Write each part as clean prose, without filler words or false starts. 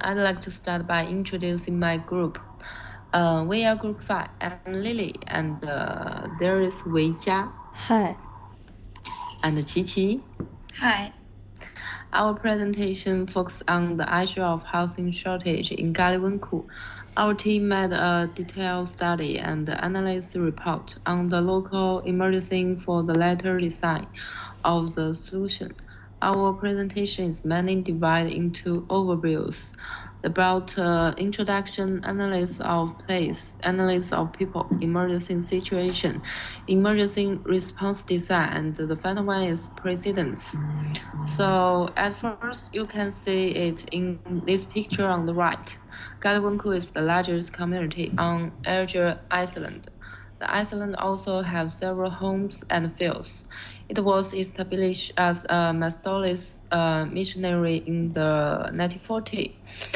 I'd like to start by introducing my group. We are group 5. I'm Lili, and there is Weijia Hi. and Qiqi. Hi. Our presentation focuses on the issue of housing shortage in Galiwenku. Our team made a detailed study and analysis report on the local emergency for the later design of the solution. Our presentation is mainly divided into overviews about introduction, analysis of place, analysis of people, emergency situation, emergency response design, and the final one is precedence. So at first, you can see it in this picture on the right. Galiwenku is the largest community on Asia Island. The island also has several homes and fields. It was established as a Methodist missionary in the 1940s.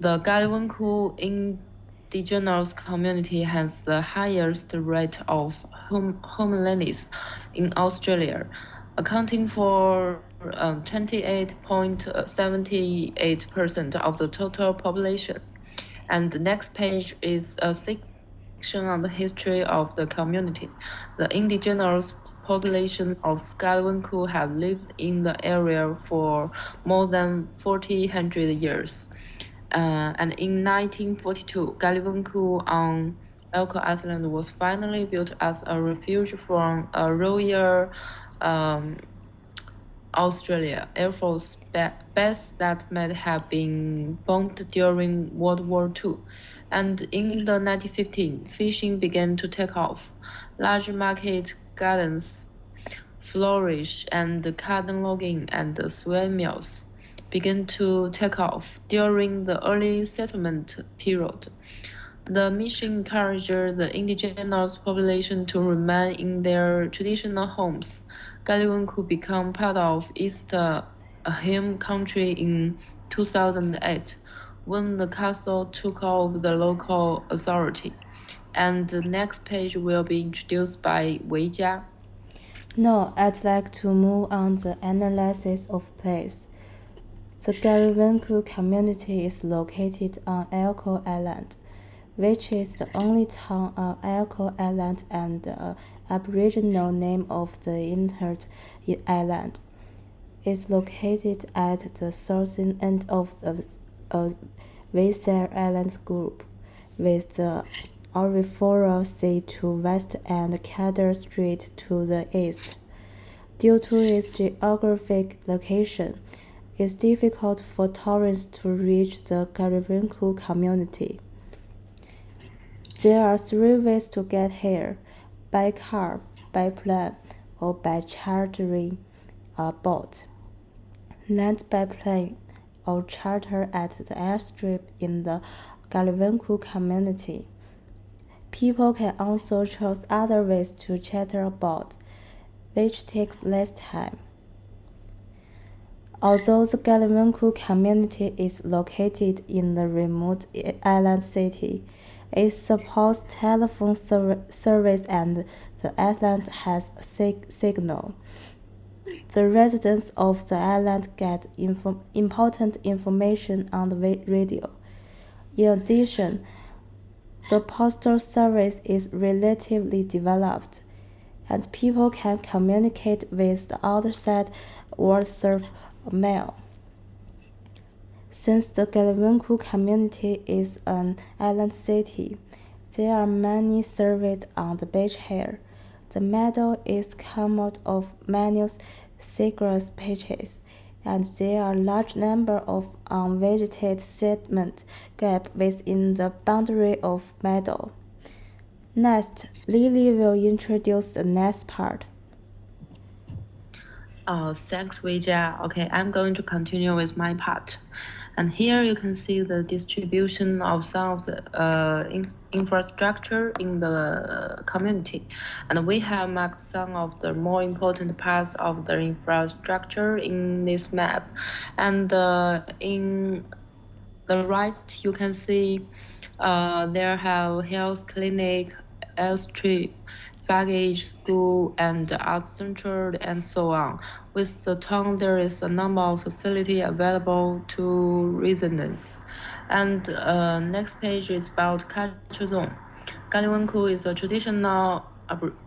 The Galiwenku indigenous community has the highest rate of homelessness in Australia, accounting for 28.78% of the total population. And the next page is a section on the history of the community. The indigenous population of Galiwenku have lived in the area for more than 400 years. And in 1942, Galiwenku on Elko Island was finally built as a refuge from a Royal Australia Air Force base that might have been bombed during World War II. And in the 1915, fishing began to take off. Large market gardens flourished, and the cotton logging and the soy mills began to take off during the early settlement period. The mission encouraged the indigenous population to remain in their traditional homes. Galiwenku became part of East Home Country in 2008 when the castle took over the local authority. And the next page will be introduced by Weijia. Now I'd like to move on the analysis of place. The Galiwenku community is located on Elko Island, which is the only town on Elko Island and the Aboriginal name of the entire island. It's located at the southern end of the Weijia Islands group, with the Orifora Sea to west and Cadder Strait to the east. Due to its geographic location, it's difficult for tourists to reach the Galiwenku community. There are three ways to get here: by car, by plane, or by chartering a boat. Land by plane or charter at the airstrip in the Galiwenku community. People can also choose other ways to charter a boat, which takes less time. Although the Galiwenku community is located in the remote island city, it supports telephone service and the island has signal. The residents of the island get important information on the radio. In addition, the postal service is relatively developed, and people can communicate with the outside world through mail. Since the Galiwenku community is an island city, there are many surveys on the beach here. The meadow is composed of many citrus patches, and there are a large number of unvegetated sediment gaps within the boundary of meadow. Next, Lili will introduce the next part. Thanks, Weijia. Okay, I'm going to continue with my part. And here you can see the distribution of some of the infrastructure in the community. And we have marked some of the more important parts of the infrastructure in this map. And in the right, you can see there have health clinic, airstrip, baggage, school, and art center, and so on. With the town, there is a number of facilities available to residents. And next page is about culture zone. Galiwanku is a traditional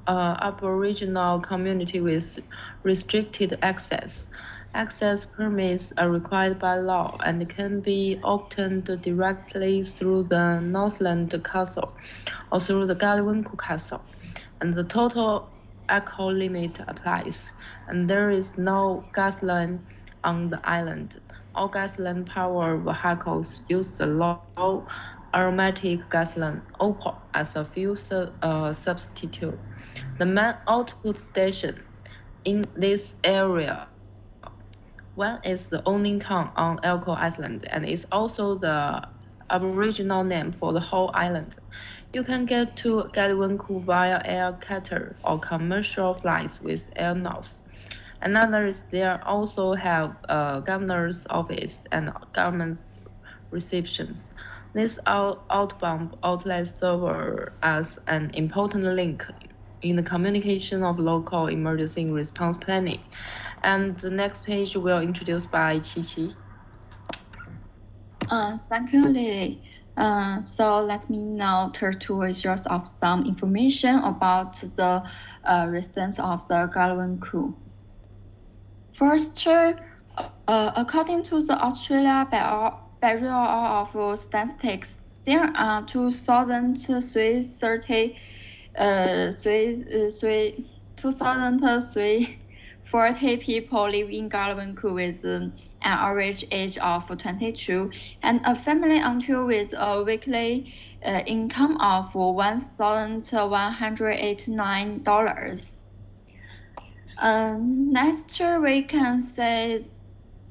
Aboriginal community with restricted access. Access permits are required by law and can be obtained directly through the Northland Castle or through the Galiwanku Castle. And the total alcohol limit applies. And there is no gas line on the island. All gasoline-powered vehicles use the low aromatic gasoline (OPAL) as a fuel substitute. The main output station in this area one is the only town on Elko Island and is also the Aboriginal name for the whole island. You can get to Galiwanku via air charter or commercial flights with Air North. Another is there also have a governor's office and government receptions. This outbound outlet serves as an important link in the communication of local emergency response planning. And the next page will introduce by Qiqi. Thank you, Lily. So let me now turn to visuals of some information about the residents of the Galiwanku. First, according to the Australia Bureau of Statistics, there are 2,340 people live in Galiwanku with an average age of 22 and a family until with a weekly income of $1,189. Next, we can say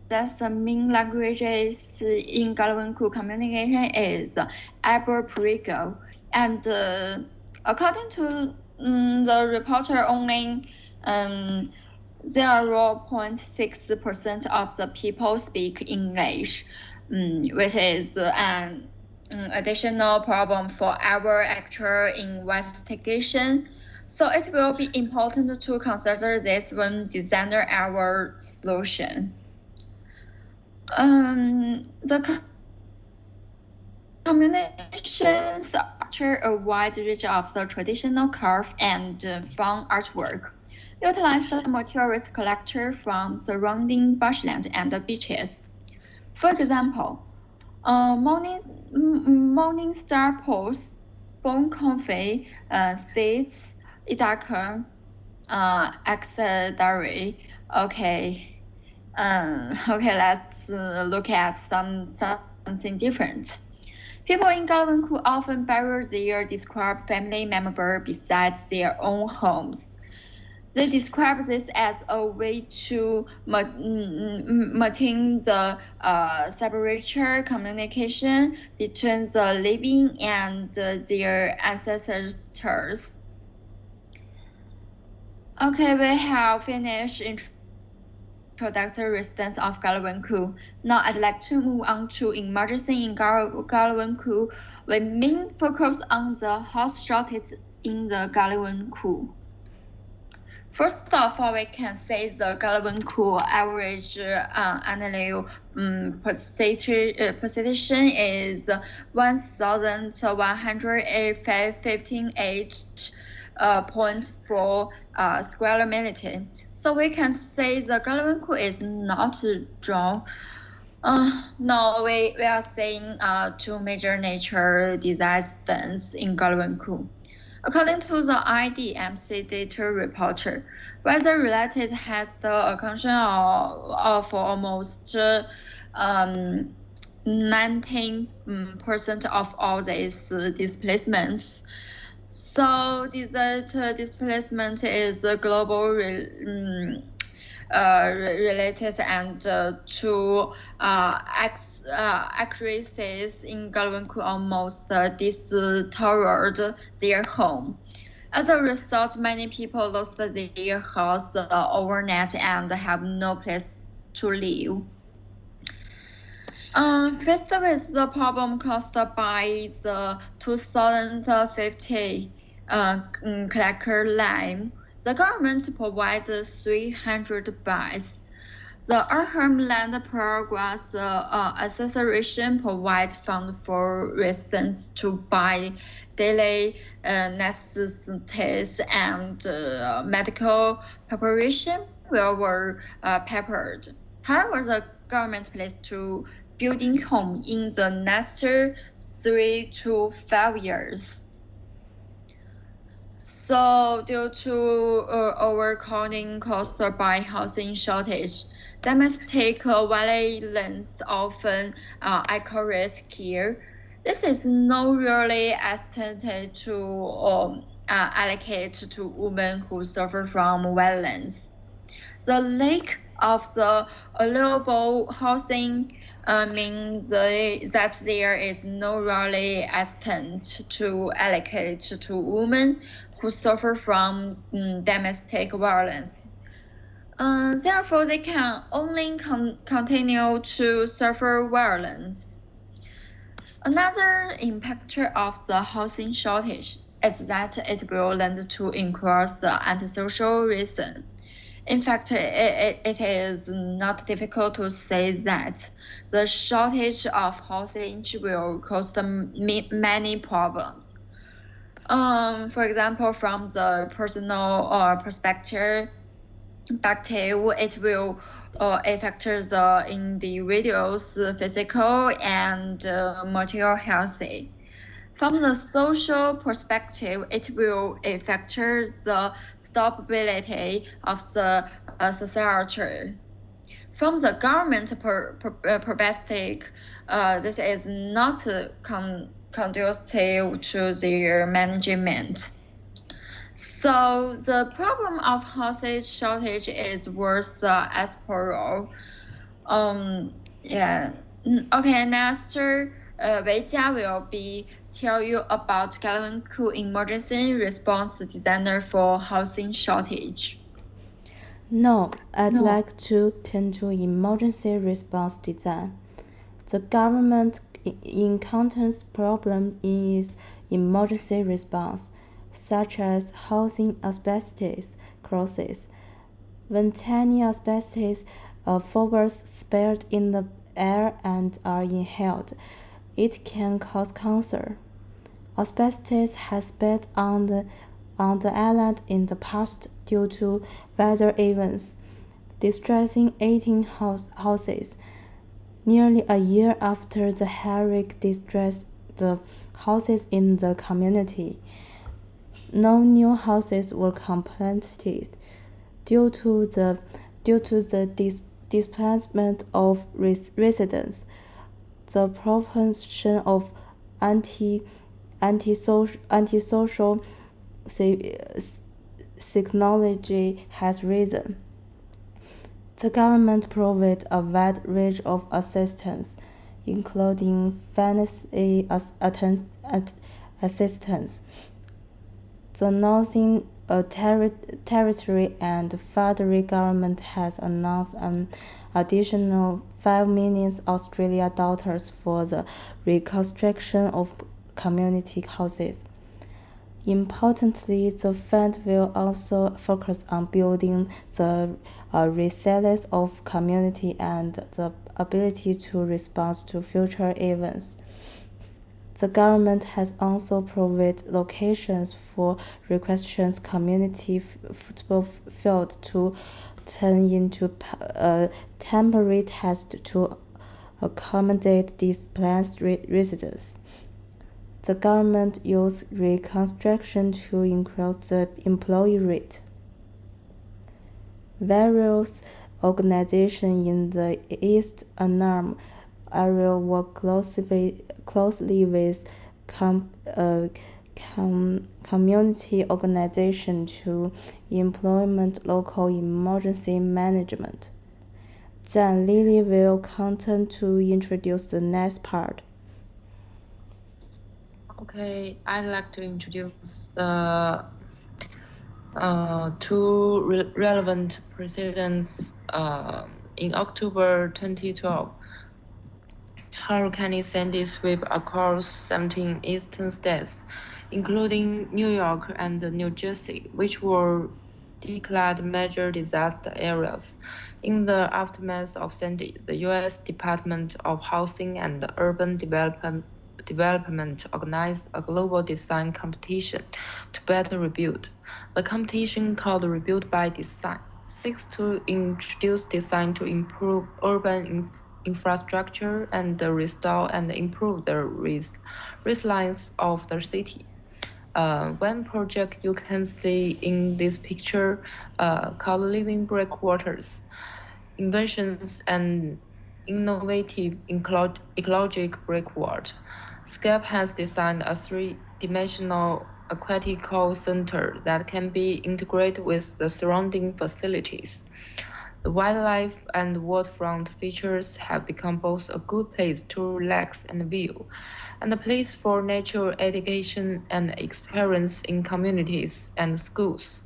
that the main languages in Galiwanku communication is Aboriginal, and according to the reporter, only 0.6% of the people speak English, which is an additional problem for our actual investigation. So it will be important to consider this when designing our solution. The communications feature a wide range of the traditional carved and fun artwork. Utilize the materials collected from surrounding bushland and the beaches. For example, morning star poles, bone confetti, states, Idaka, accessory. Okay, let's look at something different. People in Galiwanku often bury their described family member beside their own homes. They describe this as a way to maintain the separate communication between the living and their ancestors. Okay, we have finished introductory residents of Galiwanku. Now I'd like to move on to emergency in Galiwanku. We main focus on the house shortage in the Galiwanku. First of all, we can say the Galiwanku average annual precipitation is 1,158.4 square meter. So we can say the Galiwanku is not dry. No, we are seeing two major nature disasters in Galiwanku. According to the IDMC data reporter, weather-related has the accounting of almost 19% of all these displacements. So disaster displacement is global related and to accuracies in Galiwanku almost destroyed their home. As a result, many people lost their house overnight and have no place to live. Faced with the problem caused by the 2050 collector line. The government provides 300 beds. The Urban Land Progress Association provides funds for residents to buy daily necessities and medical preparation were prepared. However, the government plans to building home in the next 3 to 5 years. So, due to overcrowding caused by housing shortage, domestic violence often occurs here. This is not really estimated to allocate to women who suffer from violence. The lack of the available housing means that there is no really estimate to allocate to women who suffer from domestic violence. Therefore, they can only continue to suffer violence. Another impact of the housing shortage is that it will lead to increase the antisocial reason. In fact, it is not difficult to say that the shortage of housing will cause many problems. For example, from the personal perspective, it will affect the individual's physical and material health. From the social perspective, it will affect the stability of the society. From the government perspective, this is not conducive to their management. So the problem of housing shortage is worse as per all. Okay, next, Weijia will tell you about Galvin-Cool emergency response designer for housing shortage. No, I'd like to turn to emergency response design. The government encounters problems in its emergency response, such as housing asbestos crisis. When tiny asbestos fibers spread in the air and are inhaled, it can cause cancer. Asbestos has spread on the island in the past due to weather events, distressing 18 houses. Nearly a year after the hurricane distressed the houses in the community, no new houses were completed due to the displacement of residents. The proportion of antisocial technology has risen. The government provides a wide range of assistance, including financial assistance. The Northern Territory and federal government has announced an additional 5 million Australian dollars for the reconstruction of community houses. Importantly, the fund will also focus on building the resilience of community and the ability to respond to future events. The government has also provided locations for reconstruction community football field to turn into temporary test to accommodate displaced residents. The government used reconstruction to increase the employee rate. Various organizations in the East Annam area work closely with community organizations to implement local emergency management. Then Lili will continue to introduce the next part. Okay, I'd like to introduce the two relevant precedents in October 2012. Hurricane Sandy swept across 17 eastern states, including New York and New Jersey, which were declared major disaster areas. In the aftermath of Sandy, the U.S. Department of Housing and Urban Development organized a global design competition to better rebuild. The competition, called Rebuild by Design, seeks to introduce design to improve urban infrastructure and restore and improve the resilience of the city. One project you can see in this picture called Living Breakwaters, inventions and innovative ecologic breakwater. SCAP has designed a three-dimensional aquatic call center that can be integrated with the surrounding facilities. The wildlife and waterfront features have become both a good place to relax and view, and a place for nature education and experience in communities and schools.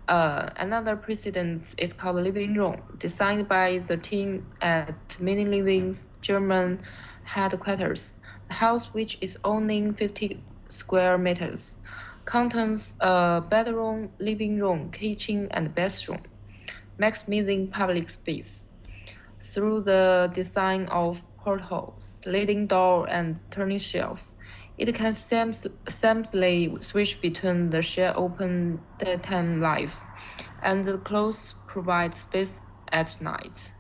Another precedent is called Living Room, designed by the team at Mini Living's German headquarters. The house, which is only 50 square meters, contains a bedroom, living room, kitchen, and bathroom, maximizing public space. Through the design of portholes, sliding door, and turning shelf, it can seamlessly switch between the shared open daytime life and the closed provide space at night.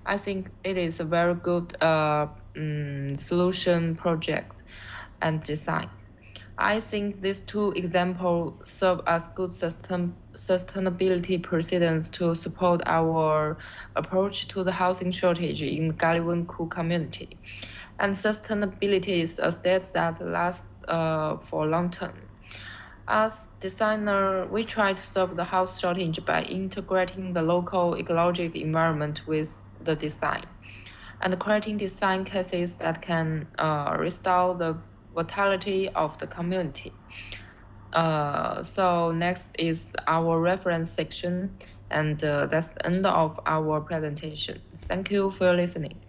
I think it is a very good solution project and design. I think these two examples serve as good sustainability precedents to support our approach to the housing shortage in Galiwenku community. And sustainability is a state that lasts for long term. As designer, we try to solve the house shortage by integrating the local ecological environment with the design and creating design cases that can restore the vitality of the community. So next is our reference section, and that's the end of our presentation. Thank you for listening.